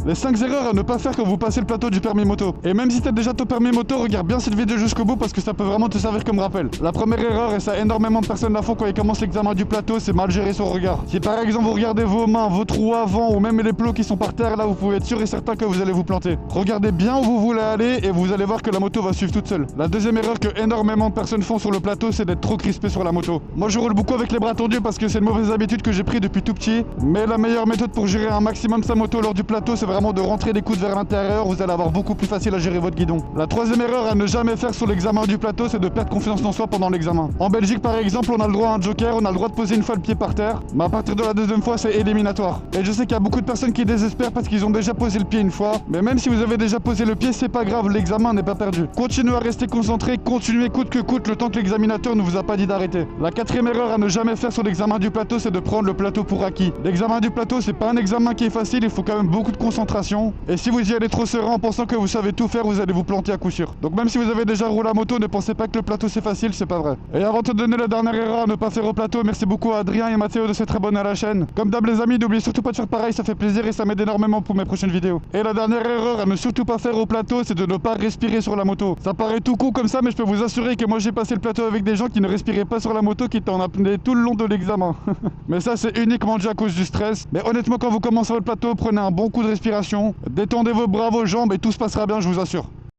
Les 5 erreurs à ne pas faire quand vous passez le plateau du permis moto. Et même si t'as déjà ton permis moto, regarde bien cette vidéo jusqu'au bout parce que ça peut vraiment te servir comme rappel. La première erreur, et ça énormément de personnes la font quand ils commencent l'examen du plateau, c'est mal gérer son regard. Si par exemple vous regardez vos mains, vos trous avant ou même les plots qui sont par terre, là vous pouvez être sûr et certain que vous allez vous planter. Regardez bien où vous voulez aller et vous allez voir que la moto va suivre toute seule. La deuxième erreur que énormément de personnes font sur le plateau, c'est d'être trop crispé sur la moto. Moi je roule beaucoup avec les bras tendus parce que c'est une mauvaise habitude que j'ai pris depuis tout petit. Mais la meilleure méthode pour gérer un maximum sa moto lors du plateau, c'est vraiment de rentrer les coudes vers l'intérieur. Vous allez avoir beaucoup plus facile à gérer votre guidon. La troisième erreur à ne jamais faire sur l'examen du plateau, c'est de perdre confiance en soi pendant l'examen. En Belgique par exemple, on a le droit à un joker, on a le droit de poser une fois le pied par terre. Mais à partir de la deuxième fois, c'est éliminatoire. Et je sais qu'il y a beaucoup de personnes qui désespèrent parce qu'ils ont déjà posé le pied une fois. Mais même si vous avez déjà posé le pied, c'est pas grave, l'examen n'est pas perdu. Continuez à rester concentré, continuez coûte que coûte le temps que l'examinateur ne vous a pas dit d'arrêter. La quatrième erreur à ne jamais faire sur l'examen du plateau, c'est de prendre le plateau pour acquis. L'examen du plateau, c'est pas un examen qui est facile, il faut quand même beaucoup de concentration. Et si vous y allez trop serein en pensant que vous savez tout faire, vous allez vous planter à coup sûr. Donc même si vous avez déjà roulé à moto, ne pensez pas que le plateau c'est facile, c'est pas vrai. Et avant de te donner la dernière erreur à ne pas faire au plateau, merci beaucoup à Adrien et Mathéo de s'être abonnés à la chaîne. Comme d'hab les amis, n'oubliez surtout pas de faire pareil, ça fait plaisir et ça m'aide énormément pour mes prochaines vidéos. Et la dernière erreur à ne surtout pas faire au plateau, c'est de ne pas respirer sur la moto. Ça paraît tout con comme ça, mais je peux vous assurer que moi j'ai passé le plateau avec des gens qui ne respiraient pas sur la moto, qui étaient en apnée tout le long de l'examen. Mais ça c'est uniquement dû à cause du stress. Mais honnêtement, quand vous commencez le plateau, prenez un bon coup de respiration, détendez vos bras, vos jambes et tout se passera bien, je vous assure.